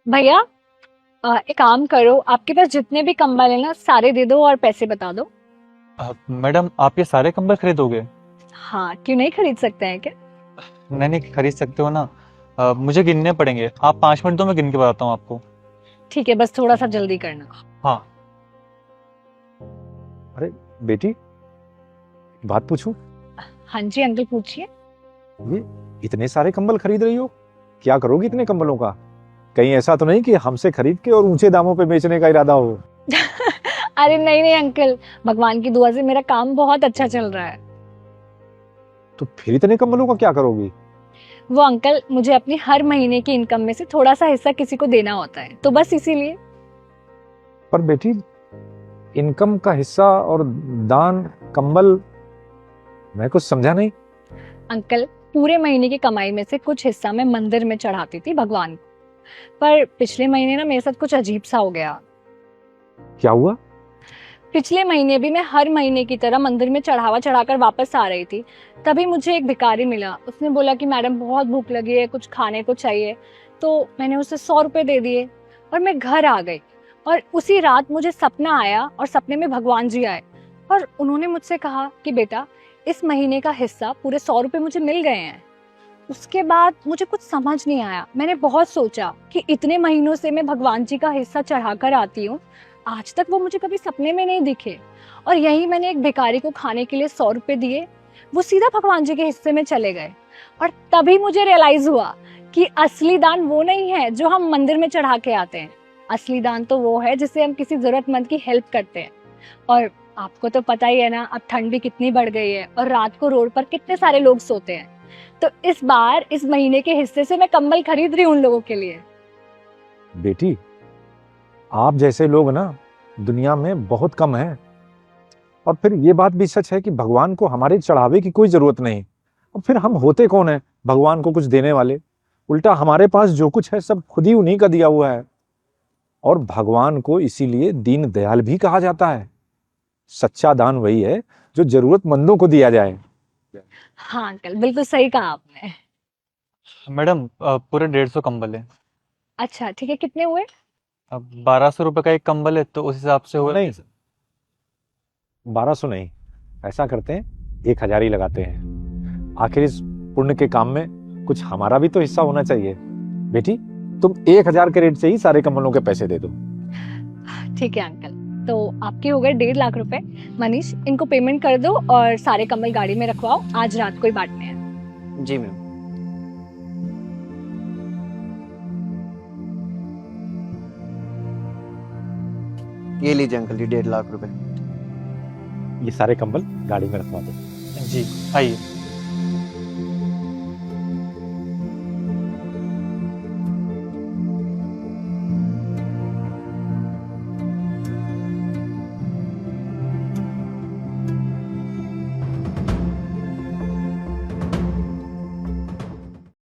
भैया, एक काम करो, आपके पास जितने भी कंबल है ना सारे दे दो और पैसे बता दो। मैडम आप ये सारे कंबल खरीदोगे? हाँ, क्यों नहीं खरीद सकते हैं क्या? नहीं नहीं, खरीद सकते हो ना। मुझे गिनने पड़ेंगे, आप 5 मिनट दो, मैं गिन के बताता हूँ आपको। ठीक है, बस थोड़ा सा जल्दी करना। हाँ। अरे बेटी, बात पूछूं? हाँ जी अंकल, पूछिए। ये इतने सारे कंबल खरीद रही हो, क्या करोगी इतने कंबलों का? कहीं ऐसा तो नहीं कि हमसे खरीद के और ऊंचे दामों पे बेचने का इरादा हो? अरे नहीं नहीं अंकल, भगवान की दुआ से मेरा काम बहुत अच्छा चल रहा है। तो फिर इतने कंबलों का क्या करोगी? वो अंकल, मुझे अपनी हर महीने की इनकम में से थोड़ा सा हिस्सा किसी को देना होता है, तो बस इसीलिए। पर बेटी, इनकम का हिस्सा और दान, कंबल, मैं कुछ समझा नहीं। अंकल, पूरे महीने की कमाई में से कुछ हिस्सा मैं मंदिर में चढ़ाती थी भगवान को। पर पिछले महीने ना मेरे साथ कुछ अजीब सा हो गया। क्या हुआ? पिछले महीने भी मैं हर महीने की तरह मंदिर में चढ़ावा चढ़ाकर वापस आ रही थी। तभी मुझे एक भिखारी मिला। उसने बोला कि मैडम बहुत भूख लगी है, कुछ खाने को चाहिए। तो मैंने उसे 100 रुपए दे दिए और मैं घर आ गई। और उसी रात मुझे सपना आया और सपने में भगवान जी आए। और उन्होंने मुझसे कहा कि बेटा, इस महीने का हिस्सा पूरे 100 रुपए मुझे मिल गए हैं। उसके बाद मुझे कुछ समझ नहीं आया। मैंने बहुत सोचा कि इतने महीनों से मैं भगवान जी का हिस्सा चढ़ाकर आती हूँ, आज तक वो मुझे कभी सपने में नहीं दिखे। और यही मैंने एक भिखारी को खाने के लिए 100 रुपए दिए, वो सीधा भगवान जी के हिस्से में चले गए। और तभी मुझे रियलाइज हुआ कि असली दान वो नहीं है जो हम मंदिर में चढ़ा के आते हैं। असली दान तो वो है जिससे हम किसी जरूरतमंद की हेल्प करते हैं। और आपको तो पता ही है ना, अब ठंड भी कितनी बढ़ गई है और रात को रोड पर कितने सारे लोग सोते हैं। तो इस बार इस महीने के हिस्से से मैं कंबल खरीद रही हूँ उन लोगों के लिए। बेटी, आप जैसे लोग ना दुनिया में बहुत कम हैं। और फिर ये बात भी सच है कि भगवान को हमारे चढ़ावे की कोई जरूरत नहीं। और फिर हम होते कौन है भगवान को कुछ देने वाले? उल्टा हमारे पास जो कुछ है सब खुद ही उन्हीं का दिया हुआ है। और भगवान को इसीलिए दीन दयाल भी कहा जाता है। सच्चा दान वही है जो जरूरतमंदों को दिया जाए। हाँ अंकल, बिल्कुल सही कहा आपने। मैडम पूरे 150 कंबल है। अच्छा ठीक है, कितने हुए? अब 1200 रुपये का एक कंबल है, तो उस हिसाब से हुआ। नहीं, 1200 नहीं, ऐसा करते हैं 1000 ही लगाते हैं। आखिर इस पुण्य के काम में कुछ हमारा भी तो हिस्सा होना चाहिए। बेटी, तुम 1000 के रेट से ही सारे कंबलों के पैसे दे दो। ठीक है अंकल, तो आपके हो गए 1.5 लाख रुपए। मनीष, इनको पेमेंट कर दो और सारे कंबल गाड़ी में रखवाओ, आज रात को ही बांटने हैं। जी मैम। ये लीजिए अंकल जी, 1.5 लाख रुपए। ये सारे कंबल गाड़ी में रखवा दो। जी, आइए।